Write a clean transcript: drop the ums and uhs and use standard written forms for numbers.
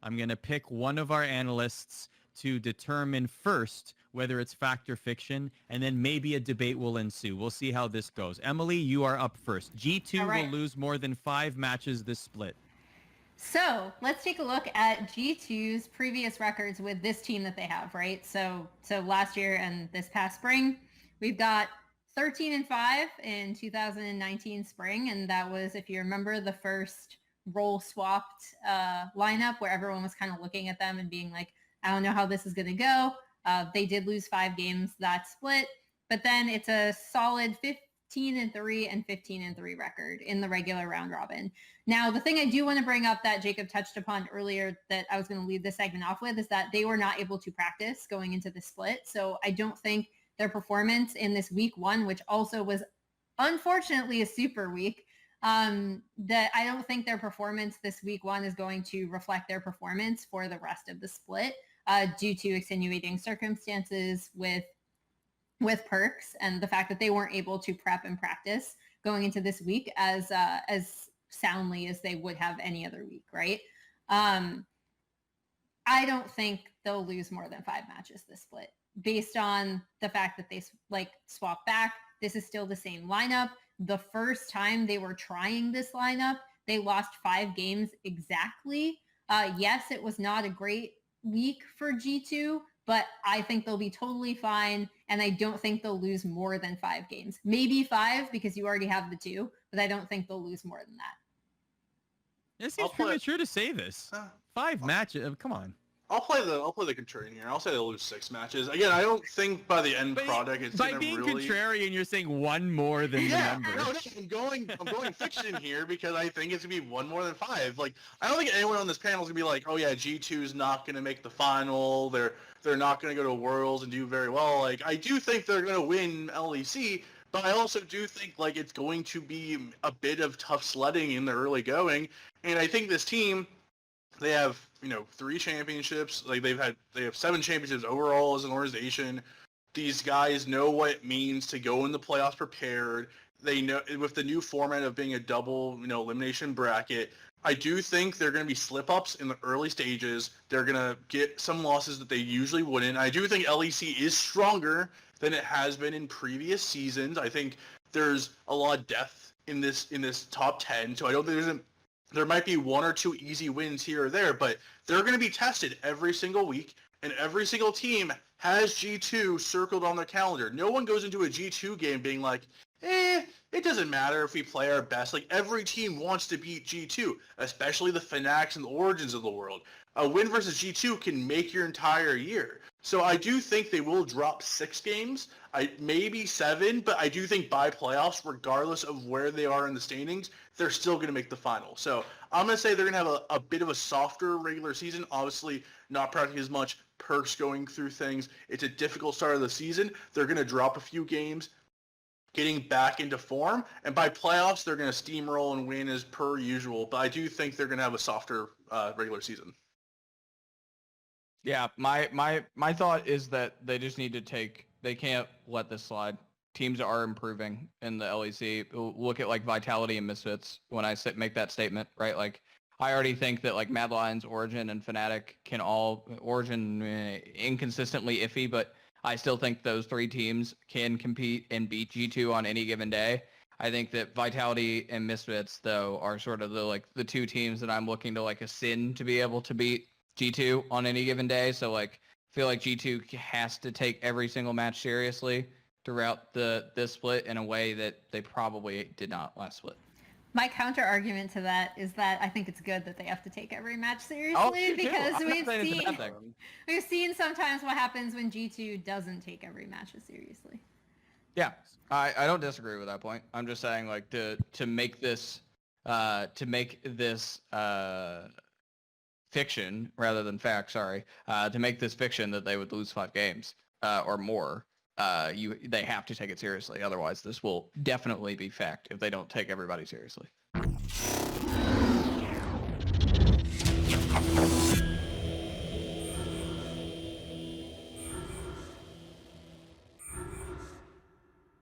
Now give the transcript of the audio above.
I'm going to pick one of our analysts to determine first whether it's fact or fiction, and then maybe a debate will ensue. We'll see how this goes. Emily, you are up first. G2 will lose more than 5 matches this split. So let's take a look at G2's previous records with this team that they have, right? So last year and this past spring, we've got 13-5 in 2019 spring, and that was, if you remember, the first role swapped lineup where everyone was kind of looking at them and being like, I don't know how this is going to go. They did lose 5 games that split, but then it's a solid 15-3 and 15-3 record in the regular round robin. Now, the thing I do want to bring up that Jacob touched upon earlier that I was going to leave this segment off with is that they were not able to practice going into the split. So I don't think their performance in this week 1, which also was unfortunately a super week, that I don't think their performance this week 1 is going to reflect their performance for the rest of the split due to extenuating circumstances with perks and the fact that they weren't able to prep and practice going into this week as soundly as they would have any other week, right? I don't think they'll lose more than 5 matches this split based on the fact that they swap back. This is still the same lineup. The first time they were trying this lineup, they lost 5 games exactly. Yes, it was not a great week for G2, but I think they'll be totally fine, and I don't think they'll lose more than 5 games. Maybe 5 because you already have the 2, but I don't think they'll lose more than that. It seems premature to say this. 5 matches. Come on. I'll play the contrarian here. I'll say they'll lose 6 matches. Again, I don't think by the end product it's by gonna being really... contrarian, you're saying 1 more than the number. No, I'm going fiction here because I think it's gonna be 1 more than 5. Like, I don't think anyone on this panel is gonna be like, oh yeah, G2's not gonna make the final. They're not gonna go to Worlds and do very well. Like, I do think they're gonna win LEC, but I also do think like it's going to be a bit of tough sledding in the early going. And I think this team, they have 3 championships. Like they have 7 championships overall as an organization. These guys know what it means to go in the playoffs prepared. They know with the new format of being a double elimination bracket. I do think they're going to be slip-ups in the early stages. They're going to get some losses that they usually wouldn't. I do think LEC is stronger than it has been in previous seasons. I think there's a lot of depth in this top 10, so I don't think there might be 1 or 2 easy wins here or there, but they're going to be tested every single week, and every single team has G2 circled on their calendar. No one goes into a G2 game being like, it doesn't matter if we play our best. Like, every team wants to beat G2, especially the Fnacs and the Origins of the world. A win versus G2 can make your entire year. So I do think they will drop 6 games, maybe 7, but I do think by playoffs, regardless of where they are in the standings, they're still going to make the final. So I'm going to say they're going to have a bit of a softer regular season. Obviously, not practicing as much, perks going through things. It's a difficult start of the season. They're going to drop a few games, getting back into form, and by playoffs, they're going to steamroll and win as per usual. But I do think they're going to have a softer regular season. Yeah, my thought is that they just need to they can't let this slide. Teams are improving in the LEC. Look at like Vitality and Misfits when I make that statement, right? Like, I already think that like Mad Lions, Origen, and Fnatic can all, Origen inconsistently iffy, but I still think those 3 teams can compete and beat G2 on any given day. I think that Vitality and Misfits, though, are sort of the 2 teams that I'm looking to like ascend to be able to beat G2 on any given day. So like, I feel like G2 has to take every single match seriously throughout this split in a way that they probably did not last split. My counter argument to that is that I think it's good that they have to take every match seriously because we've seen sometimes what happens when G2 doesn't take every match seriously. Yeah, I don't disagree with that point. I'm just saying like to make this fiction rather than fact. Sorry, to make this fiction that they would lose 5 games or more. They have to take it seriously. Otherwise, this will definitely be fact if they don't take everybody seriously.